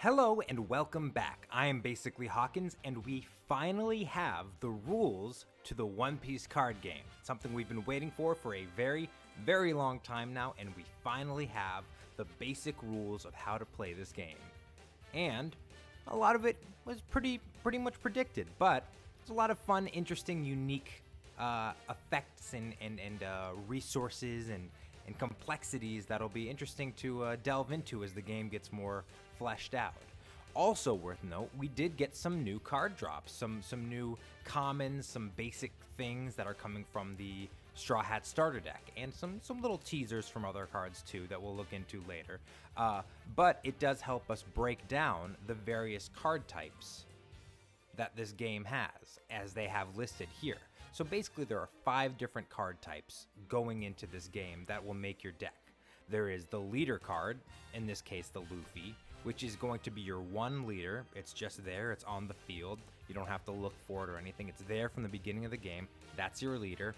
Hello and welcome back. I am Basically Hawkins, and we finally have the rules to the One Piece card game. Something we've been waiting for a very, very long time now, and we finally have the basic rules of how to play this game. And a lot of it was pretty much predicted, but there's a lot of fun, interesting, unique effects and resources and complexities that'll be interesting to delve into as the game gets more fleshed out. Also worth note, we did get some new card drops, some new commons, some basic things that are coming from the Straw Hat starter deck, and some little teasers from other cards too that we'll look into later. But it does help us break down the various card types that this game has, as they have listed here. So basically there are 5 different card types going into this game that will make your deck. There is the leader card, in this case the Luffy, which is going to be your one leader. It's just there, it's on the field. You don't have to look for it or anything. It's there from the beginning of the game. That's your leader.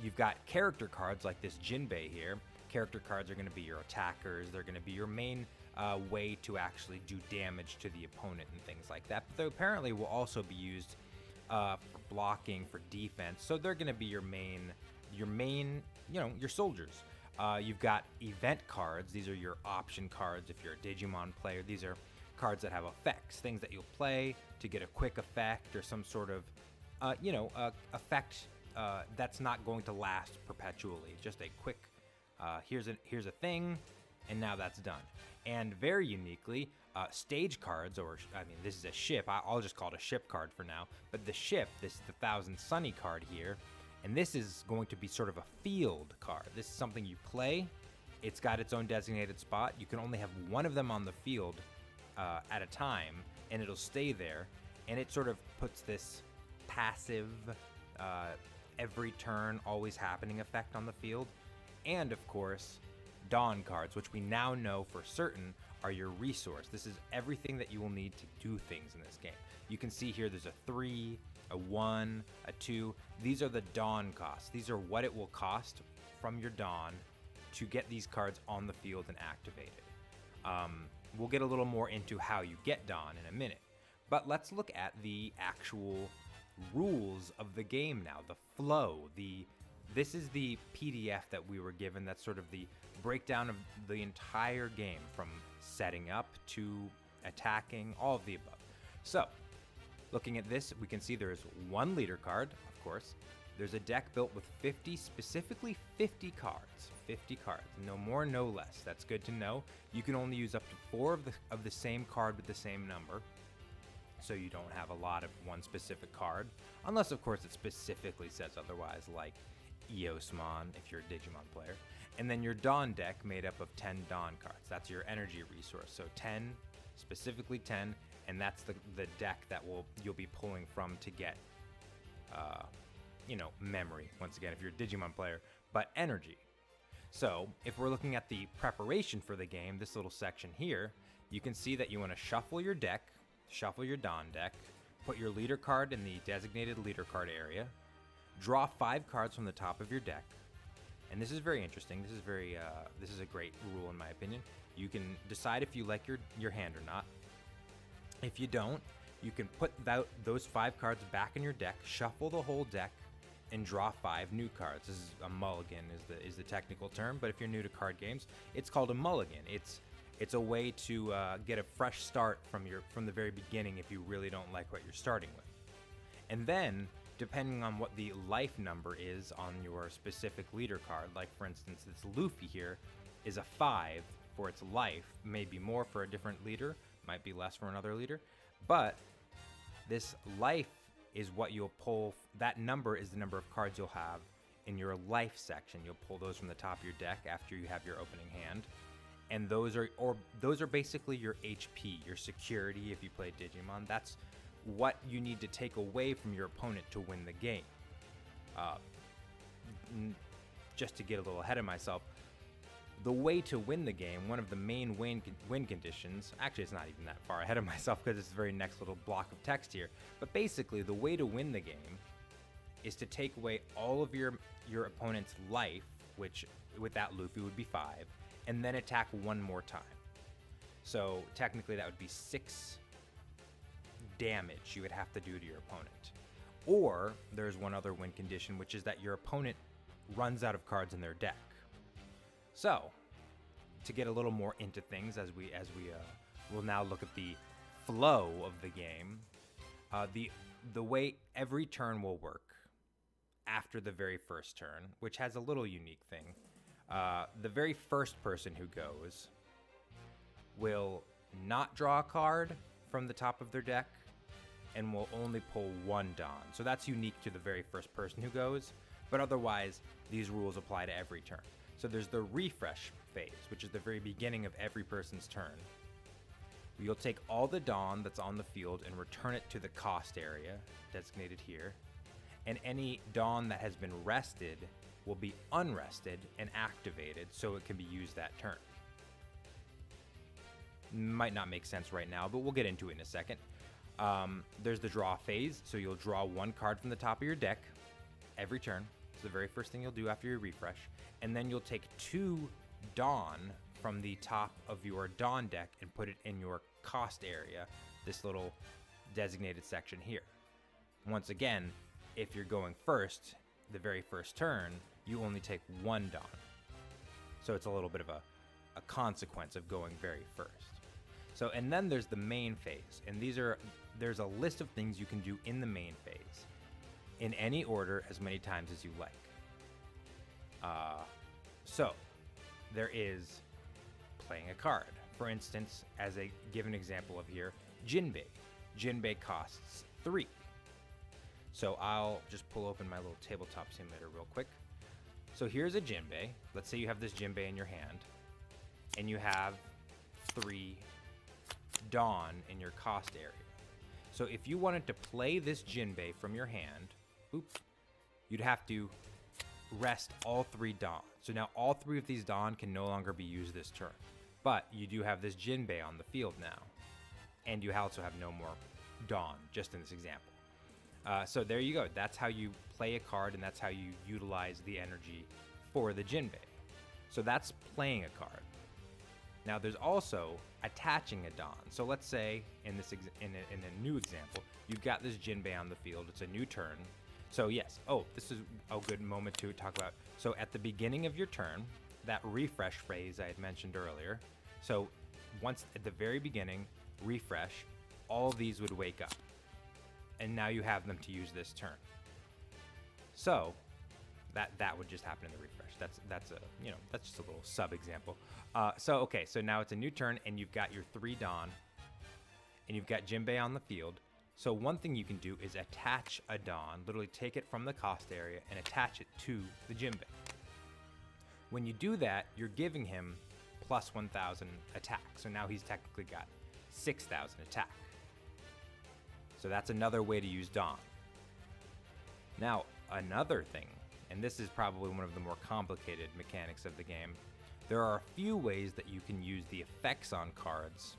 You've got character cards like this Jinbei here. Character cards are going to be your attackers. They're going to be your main way to actually do damage to the opponent and things like that. But they apparently will also be used for blocking, for defense. So they're going to be your main, your soldiers. You've got event cards. These are your option cards if you're a Digimon player. These are cards that have effects, things that you'll play to get a quick effect or some sort of, effect that's not going to last perpetually. Just a quick, here's a thing, and now that's done. And very uniquely, stage cards, or this is a ship. I'll just call it a ship card for now. But the ship, this is the Thousand Sunny card here, and this is going to be sort of a field card. This is something you play. It's got its own designated spot. You can only have one of them on the field at a time, and it'll stay there. And it sort of puts this passive, every turn, always happening effect on the field. And of course, Dawn cards, which we now know for certain are your resource. This is everything that you will need to do things in this game. You can see here there's a 3, a 1, a 2. These are the Dawn costs. These are what it will cost from your Dawn to get these cards on the field and activated. We'll get a little more into how you get Dawn in a minute. But let's look at the actual rules of the game now, the flow, this is the PDF that we were given. That's sort of the breakdown of the entire game, from setting up to attacking, all of the above. So, looking at this, we can see there's one leader card, of course. There's a deck built with specifically 50 cards. 50 cards, no more, no less. That's good to know. You can only use up to 4 of the same card with the same number. So you don't have a lot of one specific card, unless of course it specifically says otherwise, like Eosmon if you're a Digimon player. And then your Dawn deck made up of 10 Dawn cards. That's your energy resource. So 10, specifically 10, and that's the deck that you'll be pulling from to get memory, once again, if you're a Digimon player, but energy. So if we're looking at the preparation for the game, this little section here, you can see that you want to shuffle your deck, shuffle your Dawn deck, put your leader card in the designated leader card area, draw 5 cards from the top of your deck. And this is very interesting. This is a great rule in my opinion. You can decide if you like your hand or not. If you don't, you can put those 5 cards back in your deck, shuffle the whole deck, and draw 5 new cards. This is a mulligan is the technical term, but if you're new to card games, it's called a mulligan. It's a way to get a fresh start from the very beginning if you really don't like what you're starting with. And then, depending on what the life number is on your specific leader card, like for instance, this Luffy here is a 5 for its life, maybe more for a different leader, might be less for another leader, but this life is what you'll pull. That number is the number of cards you'll have in your life section. You'll pull those from the top of your deck after you have your opening hand. And those are basically your HP, your security if you play Digimon. That's what you need to take away from your opponent to win the game. Just to get a little ahead of myself, the way to win the game, one of the main win conditions, actually it's not even that far ahead of myself because it's the very next little block of text here, but basically the way to win the game is to take away all of your opponent's life, which with that Luffy would be 5, and then attack one more time. So technically that would be 6 damage you would have to do to your opponent. Or there's one other win condition, which is that your opponent runs out of cards in their deck. So to get a little more into things, as we will now look at the flow of the game, the way every turn will work after the very first turn, which has a little unique thing. The very first person who goes will not draw a card from the top of their deck and will only pull 1 Dawn. So that's unique to the very first person who goes, but otherwise these rules apply to every turn. So there's the refresh phase, which is the very beginning of every person's turn. You'll take all the Dawn that's on the field and return it to the cost area, designated here, and any Dawn that has been rested will be unrested and activated so it can be used that turn. Might not make sense right now, but we'll get into it in a second. There's the draw phase, so you'll draw 1 card from the top of your deck every turn. It's the very first thing you'll do after your refresh. And then you'll take 2 Dawn from the top of your Dawn deck and put it in your cost area, this little designated section here. Once again, if you're going first, the very first turn, you only take 1 Dawn. So it's a little bit of a consequence of going very first. So, and then there's the main phase, and there's a list of things you can do in the main phase, in any order, as many times as you like. So, there is playing a card. For instance, as a given example of here, Jinbei. Jinbei costs 3. So I'll just pull open my little tabletop simulator real quick. So here's a Jinbei. Let's say you have this Jinbei in your hand, and you have 3 Dawn in your cost area. So if you wanted to play this Jinbei from your hand, you'd have to rest all 3 Dawn. So now all 3 of these Dawn can no longer be used this turn. But you do have this Jinbei on the field now. And you also have no more Dawn, just in this example. So there you go. That's how you play a card, and that's how you utilize the energy for the Jinbei. So that's playing a card. Now there's also attaching a Dawn. So let's say in a new example, you've got this Jinbei on the field. It's a new turn. So yes, this is a good moment to talk about. So at the beginning of your turn, that refresh phrase I had mentioned earlier. So once at the very beginning, refresh, all of these would wake up. And now you have them to use this turn. So that would just happen in the refresh. That's just a little sub example. So now it's a new turn, and you've got your 3 Dawn, and you've got Jinbei on the field. So one thing you can do is attach a Dawn, literally take it from the cost area and attach it to the Jinbei. When you do that, you're giving him plus 1,000 attack. So now he's technically got 6,000 attack. So that's another way to use Dawn. Now, another thing, and this is probably one of the more complicated mechanics of the game, there are a few ways that you can use the effects on cards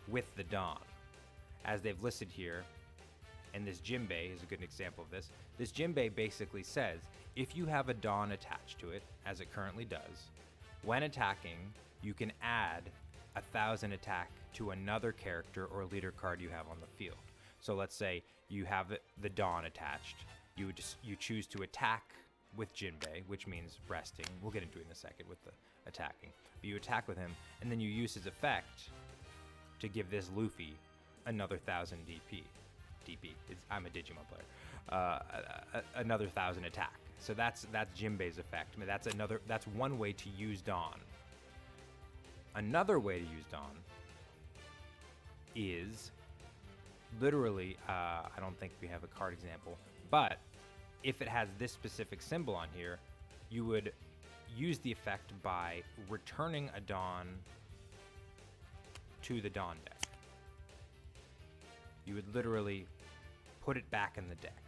with the Dawn. As they've listed here, and this Jinbei is a good example of this. This Jinbei basically says, if you have a Dawn attached to it, as it currently does, when attacking, you can add 1,000 attack to another character or leader card you have on the field. So let's say you have the Dawn attached. You choose to attack with Jinbei, which means resting. We'll get into it in a second with the attacking. But you attack with him, and then you use his effect to give this Luffy another 1,000 DP. I'm a Digimon player. Another 1,000 attack. So that's Jinbei's effect. I mean, that's one way to use Dawn. Another way to use Dawn is literally, I don't think we have a card example, but if it has this specific symbol on here, you would use the effect by returning a Dawn to the Dawn deck. You would literally put it back in the deck,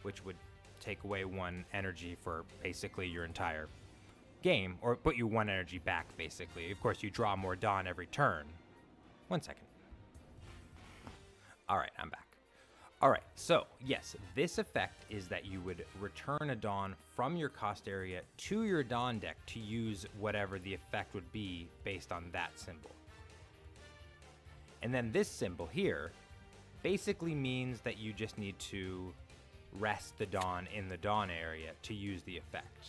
which would take away 1 energy for basically your entire game, or put you 1 energy back, basically. Of course, you draw more Dawn every turn. 1 second. All right, I'm back. All right, so yes, this effect is that you would return a Dawn from your cost area to your Dawn deck to use whatever the effect would be based on that symbol. And then this symbol here basically means that you just need to rest the Dawn in the Dawn area to use the effect.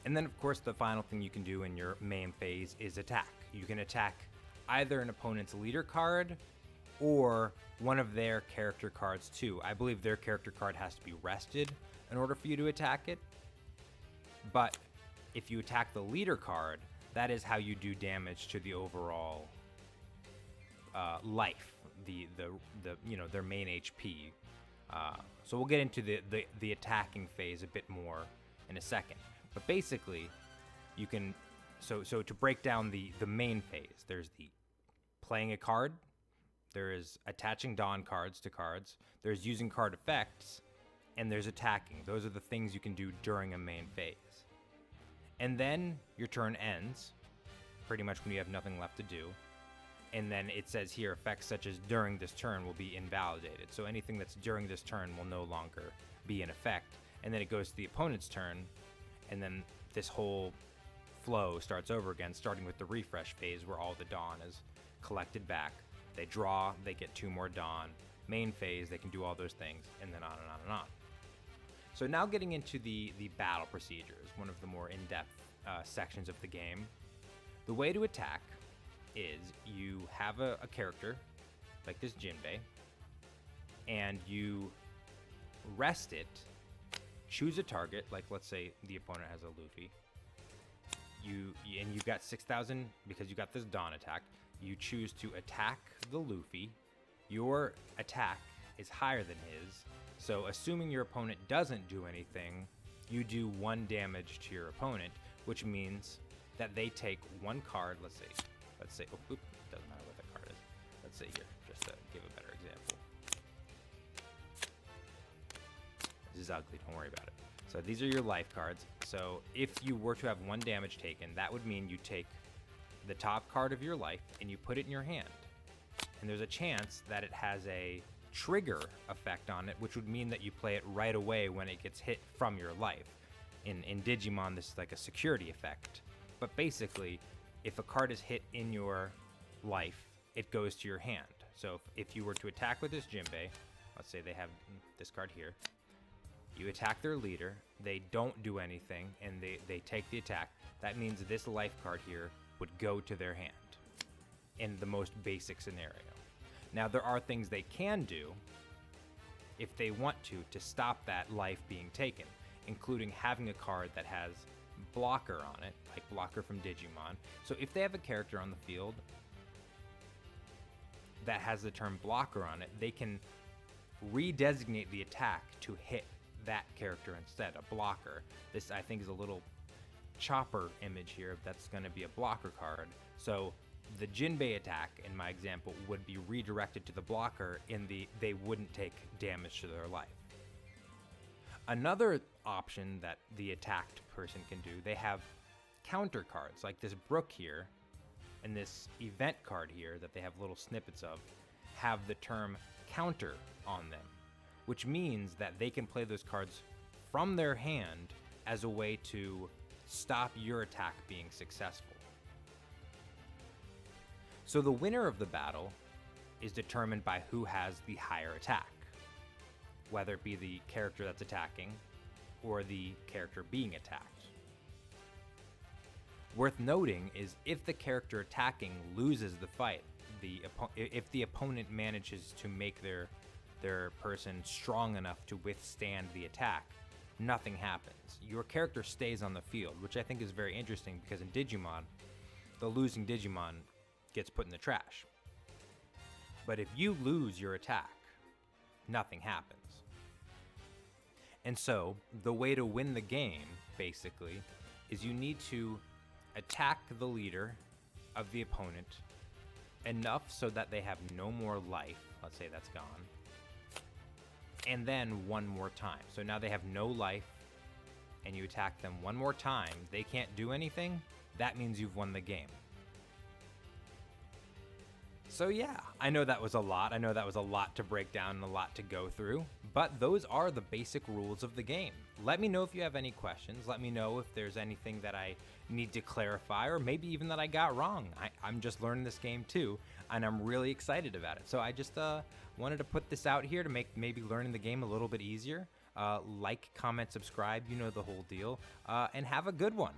And then of course the final thing you can do in your main phase is attack. You can attack either an opponent's leader card or one of their character cards too. I believe their character card has to be rested in order for you to attack it. But if you attack the leader card, that is how you do damage to the overall life, the their main HP. So we'll get into the attacking phase a bit more in a second. But basically, you can so to break down the main phase, there's the playing a card. There is attaching Dawn cards to cards, there's using card effects, and there's attacking. Those are the things you can do during a main phase. And then your turn ends, pretty much when you have nothing left to do. And then it says here, effects such as during this turn will be invalidated. So anything that's during this turn will no longer be in effect. And then it goes to the opponent's turn, and then this whole flow starts over again, starting with the refresh phase where all the Dawn is collected back. They draw, they get 2 more Dawn. Main phase, they can do all those things, and then on and on and on. So now getting into the battle procedures, one of the more in-depth sections of the game. The way to attack is you have a character, like this Jinbei, and you rest it, choose a target, like let's say the opponent has a Luffy. And you've got 6,000 because you got this Dawn attack. You choose to attack the Luffy. Your attack is higher than his, so assuming your opponent doesn't do anything, you do 1 damage to your opponent, which means that they take 1 card. Let's say, doesn't matter what the card is. Let's say here, just to give a better example. This is ugly, don't worry about it. So these are your life cards. So if you were to have 1 damage taken, that would mean you take the top card of your life and you put it in your hand. And there's a chance that it has a trigger effect on it, which would mean that you play it right away when it gets hit from your life. In Digimon, this is like a security effect. But basically, if a card is hit in your life, it goes to your hand. So if you were to attack with this Jinbei, let's say they have this card here, you attack their leader, they don't do anything, and they take the attack. That means this life card here would go to their hand in the most basic scenario. Now, there are things they can do if they want to stop that life being taken, including having a card that has blocker on it, like blocker from Digimon. So if they have a character on the field that has the term blocker on it, they can redesignate the attack to hit that character instead, a blocker. This, I think, is a little chopper image here. That's going to be a blocker card. So the Jinbei attack, in my example, would be redirected to the blocker they wouldn't take damage to their life. Another option that the attacked person can do, they have counter cards, like this Brook here, and this event card here that they have little snippets of, have the term counter on them, which means that they can play those cards from their hand as a way to stop your attack being successful. So the winner of the battle is determined by who has the higher attack, whether it be the character that's attacking or the character being attacked. Worth noting is if the character attacking loses the fight, if the opponent manages to make their person strong enough to withstand the attack, nothing happens. Your character stays on the field, which I think is very interesting because in Digimon, the losing Digimon gets put in the trash. But if you lose your attack, nothing happens. And so, the way to win the game, basically, is you need to attack the leader of the opponent enough so that they have no more life. Let's say that's gone. And then 1 more time. So now they have no life, and you attack them 1 more time. They can't do anything. That means you've won the game. So yeah, I know that was a lot. I know that was a lot to break down and a lot to go through, but those are the basic rules of the game. Let me know if you have any questions. Let me know if there's anything that I need to clarify, or maybe even that I got wrong. I'm just learning this game too, and I'm really excited about it. So I just wanted to put this out here to make maybe learning the game a little bit easier. Like, comment, subscribe, you know the whole deal, and have a good one.